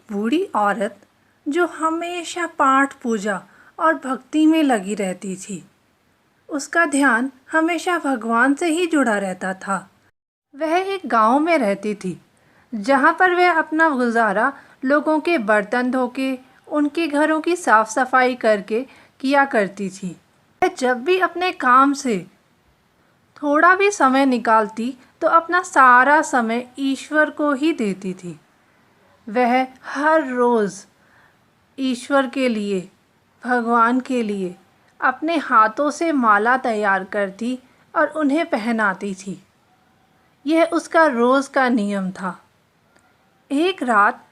बूढ़ी औरत जो हमेशा पाठ पूजा और भक्ति में लगी रहती थी। उसका ध्यान हमेशा भगवान से ही जुड़ा रहता था। वह एक गांव में रहती थी जहां पर वह अपना गुजारा लोगों के बर्तन धो के, उनके घरों की साफ सफाई करके किया करती थी। वह जब भी अपने काम से थोड़ा भी समय निकालती तो अपना सारा समय ईश्वर को ही देती थी। वह हर रोज़ ईश्वर के लिए, भगवान के लिए अपने हाथों से माला तैयार करती और उन्हें पहनाती थी। यह उसका रोज़ का नियम था। एक रात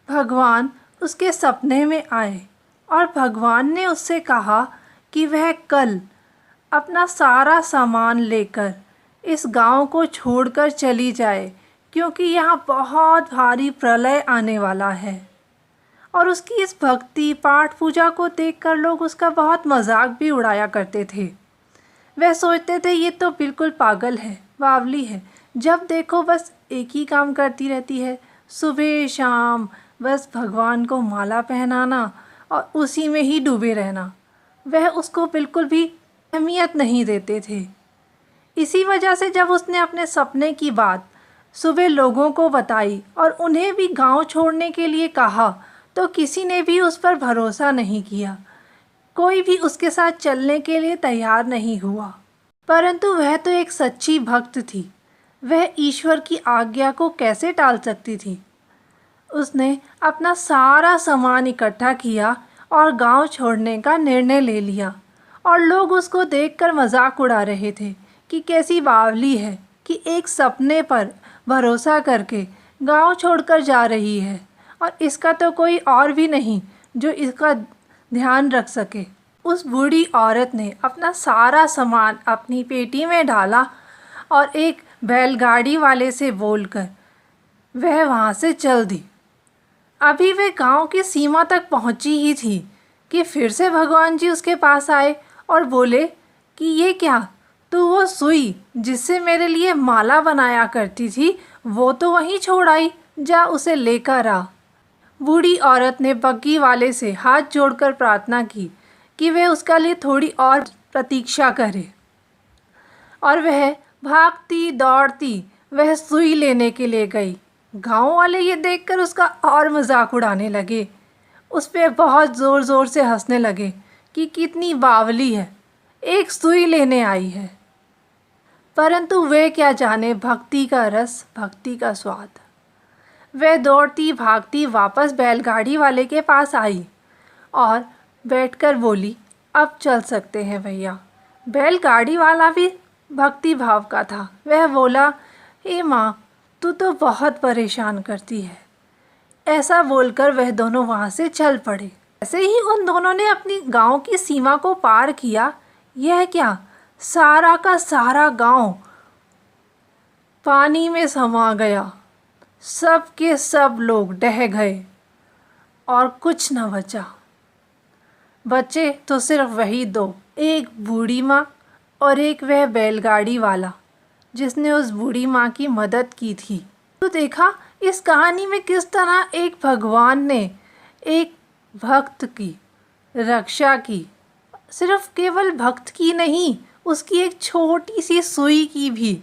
भगवान उसके सपने में आए और भगवान ने उससे कहा कि वह कल अपना सारा सामान लेकर इस गांव को छोड़कर चली जाए, क्योंकि यहाँ बहुत भारी प्रलय आने वाला है। और उसकी इस भक्ति पाठ पूजा को देखकर लोग उसका बहुत मजाक भी उड़ाया करते थे। वह सोचते थे ये तो बिल्कुल पागल है, बावली है, जब देखो बस एक ही काम करती रहती है, सुबह शाम बस भगवान को माला पहनाना और उसी में ही डूबे रहना। वह उसको बिल्कुल भी अहमियत नहीं देते थे। इसी वजह से जब उसने अपने सपने की बात सुबह लोगों को बताई और उन्हें भी गांव छोड़ने के लिए कहा, तो किसी ने भी उस पर भरोसा नहीं किया। कोई भी उसके साथ चलने के लिए तैयार नहीं हुआ। परंतु वह तो एक सच्ची भक्त थी। वह ईश्वर की आज्ञा को कैसे टाल सकती थी। उसने अपना सारा सामान इकट्ठा किया और गांव छोड़ने का निर्णय ले लिया। और लोग उसको देखकर मजाक उड़ा रहे थे कि कैसी बावली है कि एक सपने पर भरोसा करके गांव छोड़कर जा रही है और इसका तो कोई और भी नहीं जो इसका ध्यान रख सके। उस बूढ़ी औरत ने अपना सारा सामान अपनी पेटी में डाला और एक बैलगाड़ी वाले से बोलकर वह वहाँ से चल दी। अभी वह गांव की सीमा तक पहुँची ही थी कि फिर से भगवान जी उसके पास आए और बोले कि ये क्या, तू वो सुई जिससे मेरे लिए माला बनाया करती थी वो तो वहीं छोड़ आई, जा उसे लेकर आ। बूढ़ी औरत ने बग्गी वाले से हाथ जोड़कर प्रार्थना की कि वह उसका लिए थोड़ी और प्रतीक्षा करे। और वह भागती दौड़ती वह सुई लेने के लिए गई। गांव वाले ये देखकर उसका और मजाक उड़ाने लगे। उस पर बहुत ज़ोर ज़ोर से हंसने लगे कि कितनी बावली है, एक सुई लेने आई है। परंतु वे क्या जाने भक्ति का रस, भक्ति का स्वाद। वह दौड़ती भागती वापस बैलगाड़ी वाले के पास आई और बैठकर बोली, अब चल सकते हैं भैया। बैलगाड़ी वाला भी भक्ति भाव का था। वह बोला, हे माँ, तू तो बहुत परेशान करती है। ऐसा बोलकर वह दोनों वहाँ से चल पड़े। ऐसे ही उन दोनों ने अपनी गांव की सीमा को पार किया। यह क्या, सारा का सारा गांव पानी में समा गया। सब के सब लोग ढह गए और कुछ न बचा। बचे तो सिर्फ वही दो, एक बूढ़ी माँ और एक वह बैलगाड़ी वाला जिसने उस बूढ़ी माँ की मदद की थी। तो देखा इस कहानी में किस तरह एक भगवान ने एक भक्त की रक्षा की। सिर्फ केवल भक्त की नहीं, उसकी एक छोटी सी सुई की भी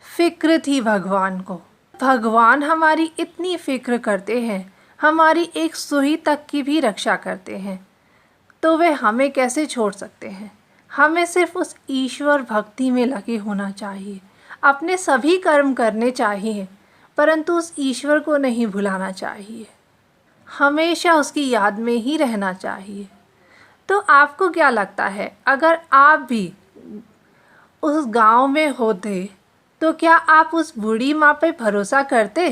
फिक्र थी भगवान को। भगवान हमारी इतनी फिक्र करते हैं, हमारी एक सुई तक की भी रक्षा करते हैं, तो वे हमें कैसे छोड़ सकते हैं। हमें सिर्फ उस ईश्वर भक्ति में लगे होना चाहिए, अपने सभी कर्म करने चाहिए, परंतु उस ईश्वर को नहीं भुलाना चाहिए, हमेशा उसकी याद में ही रहना चाहिए। तो आपको क्या लगता है, अगर आप भी उस गांव में होते तो क्या आप उस बूढ़ी माँ पे भरोसा करते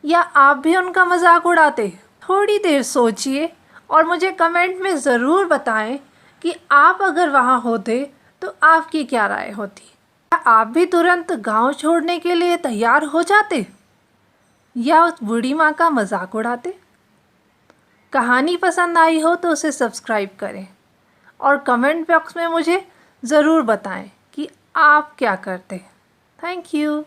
या आप भी उनका मजाक उड़ाते? थोड़ी देर सोचिए और मुझे कमेंट में ज़रूर बताएं कि आप अगर वहाँ होते तो आपकी क्या राय होती। क्या आप भी तुरंत गांव छोड़ने के लिए तैयार हो जाते या उस बूढ़ी माँ का मजाक उड़ाते? कहानी पसंद आई हो तो उसे सब्सक्राइब करें और कमेंट बॉक्स में मुझे ज़रूर बताएं कि आप क्या करते। Thank you.